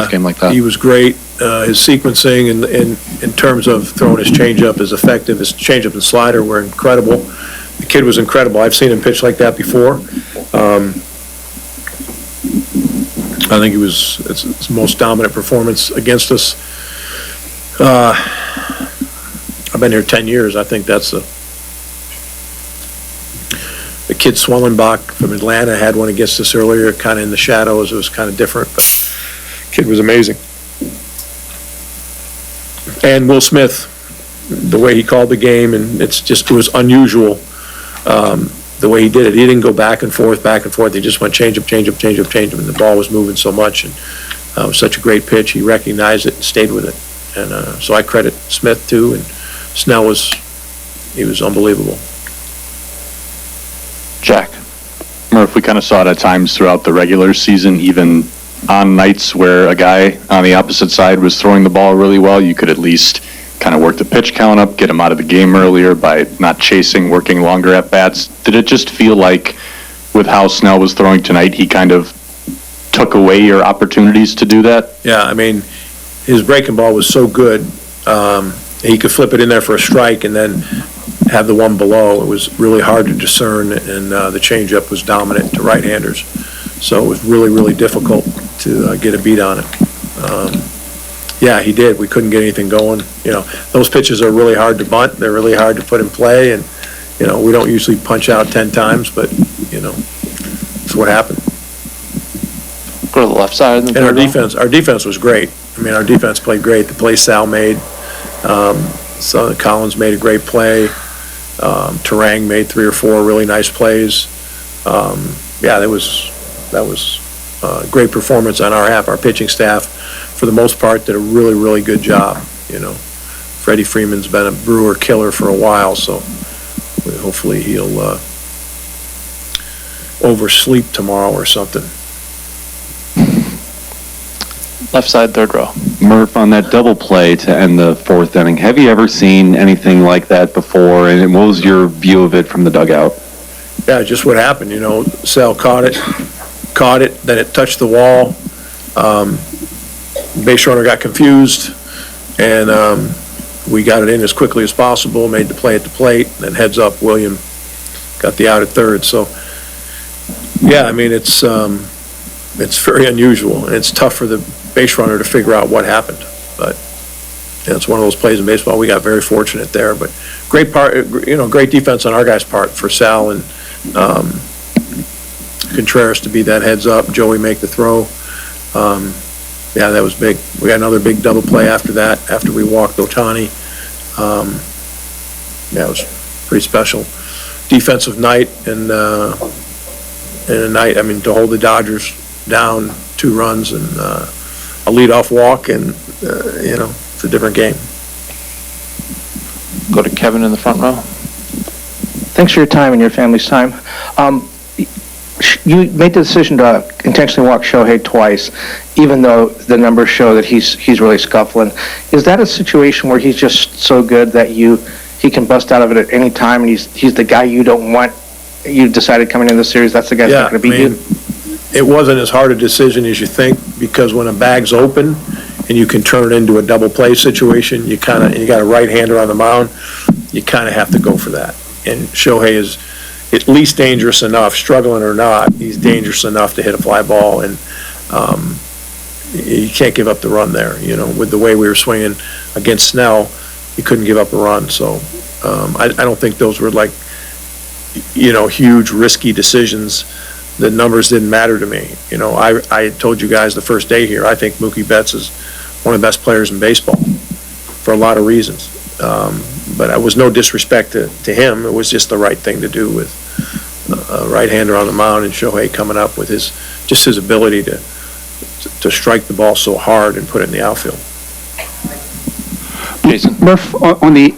first game like that. He was great. His sequencing and in terms of throwing his changeup is effective. His changeup and slider were incredible. The kid was incredible. I've seen him pitch like that before. I think it's his most dominant performance against us. I've been here 10 years. I think that's the kid Swellenbach from Atlanta had one against us earlier, kind of in the shadows. It was kind of different, but kid was amazing. And Will Smith, the way he called the game, and it was unusual the way he did it. He didn't go back and forth. He just went change up, and the ball was moving so much, and it was such a great pitch. He recognized it and stayed with it. And so I credit Smith too, and Snell was unbelievable. Jack. Murph, we kind of saw it at times throughout the regular season, even on nights where a guy on the opposite side was throwing the ball really well, you could at least kind of work the pitch count up, get him out of the game earlier by not chasing, working longer at bats. Did it just feel like with how Snell was throwing tonight, he kind of took away your opportunities to do that? Yeah, I mean, his breaking ball was so good. He could flip it in there for a strike and then have the one below. It was really hard to discern, and the changeup was dominant to right-handers. So it was really, really difficult to get a beat on it. Yeah, he did. We couldn't get anything going. You know, those pitches are really hard to bunt. They're really hard to put in play, and, you know, we don't usually punch out 10 times, but, you know, it's what happened. Go to the left side. And our defense was great. I mean, our defense played great. The play Sal made. So Collins made a great play. Terang made 3 or 4 really nice plays. Yeah, that was a great performance on our half. Our pitching staff, for the most part, did a really, really good job. You know, Freddie Freeman's been a Brewer killer for a while, so hopefully he'll oversleep tomorrow or something. Left side, third row. Murph, on that double play to end the 4th inning, have you ever seen anything like that before, and what was your view of it from the dugout? Yeah, just what happened, you know. Sal caught it, then it touched the wall. Base runner got confused, and we got it in as quickly as possible, made the play at the plate, and then heads up, William got the out at third. So, yeah, I mean, it's very unusual, and it's tough for the base runner to figure out what happened. But you know, it's one of those plays in baseball. We got very fortunate there, but great defense on our guys' part for Sal and Contreras to be that heads up. Joey make the throw. Yeah, that was big. We got another big double play after that, after we walked Ohtani. Yeah, it was pretty special. Defensive night, and a night, I mean, to hold the Dodgers down 2 runs and a leadoff walk, and, you know, it's a different game. Go to Kevin in the front row. Thanks for your time and your family's time. You made the decision to intentionally walk Shohei twice, even though the numbers show that he's really scuffling. Is that a situation where he's just so good that he can bust out of it at any time, and he's the guy you don't want? You decided coming into the series that's the guy that's not going to beat you? It wasn't as hard a decision as you think, because when a bag's open and you can turn it into a double play situation, you got a right-hander on the mound, you kind of have to go for that. And Shohei is at least dangerous enough, struggling or not, he's dangerous enough to hit a fly ball, and you can't give up the run there. You know, with the way we were swinging against Snell, you couldn't give up a run. So I don't think those were like, you know, huge risky decisions. The numbers didn't matter to me. You know, I told you guys the first day here, I think Mookie Betts is one of the best players in baseball for a lot of reasons. But I was no disrespect to him. It was just the right thing to do with a right-hander on the mound and Shohei coming up with his ability to strike the ball so hard and put it in the outfield. Jason. Murph, on the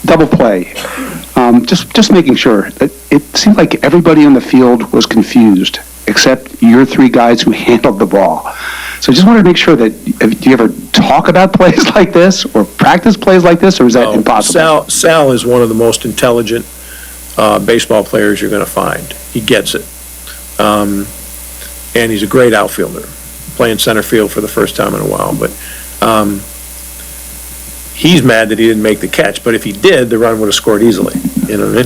double play, just making sure that it seemed like everybody on the field was confused except your 3 guys who handled the ball. So I just wanted to make sure that, do you ever talk about plays like this or practice plays like this, or is that impossible? Sal is one of the most intelligent baseball players you're going to find. He gets it. And he's a great outfielder. playing center field for the first time in a while, but, he's mad that he didn't make the catch, but if he did, the run would have scored easily, you know what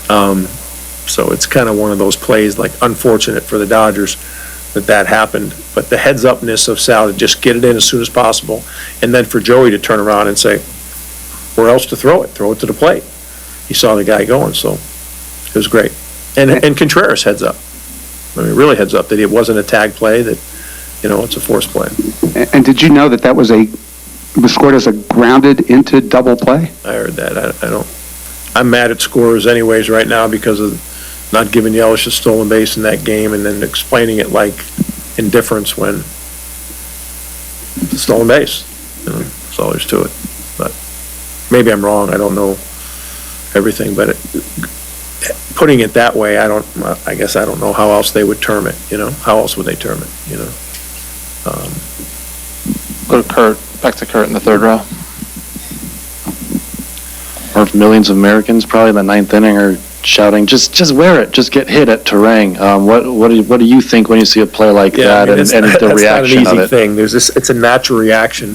I mean? So it's kind of one of those plays, like, unfortunate for the Dodgers that happened, but the heads-upness of Sal to just get it in as soon as possible, and then for Joey to turn around and say, where else to throw it to the plate. He saw the guy going, so it was great. And Contreras heads up. I mean, really heads up that it wasn't a tag play, that, you know, it's a force play. And did you know that was scored as a grounded into double play? I heard that. I'm mad at scorers anyways right now because of not giving Yelich a stolen base in that game and then explaining it like indifference when it's a stolen base. You know, that's all there's to it. But maybe I'm wrong. I don't know everything, but putting it that way, I guess I don't know how else they would term it, you know? How else would they term it, you know? Go to Kurt, back to Kurt in the third row. Or if millions of Americans probably in the ninth inning are shouting, just wear it, just get hit at Terang. What do you think when you see a play like that, I mean, and the reaction that's not an of easy it? thing. It's a natural reaction.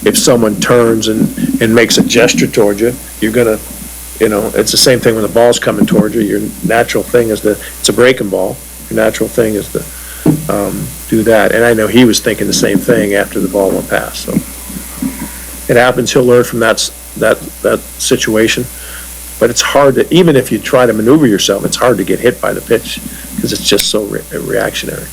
If someone turns and makes a gesture toward you, you're gonna, you know, it's the same thing when the ball's coming toward you. Your natural thing is it's a breaking ball. Your natural thing is to do that. And I know he was thinking the same thing after the ball went past. So it happens. He'll learn from that situation. But it's hard to, even if you try to maneuver yourself, it's hard to get hit by the pitch because it's just so reactionary.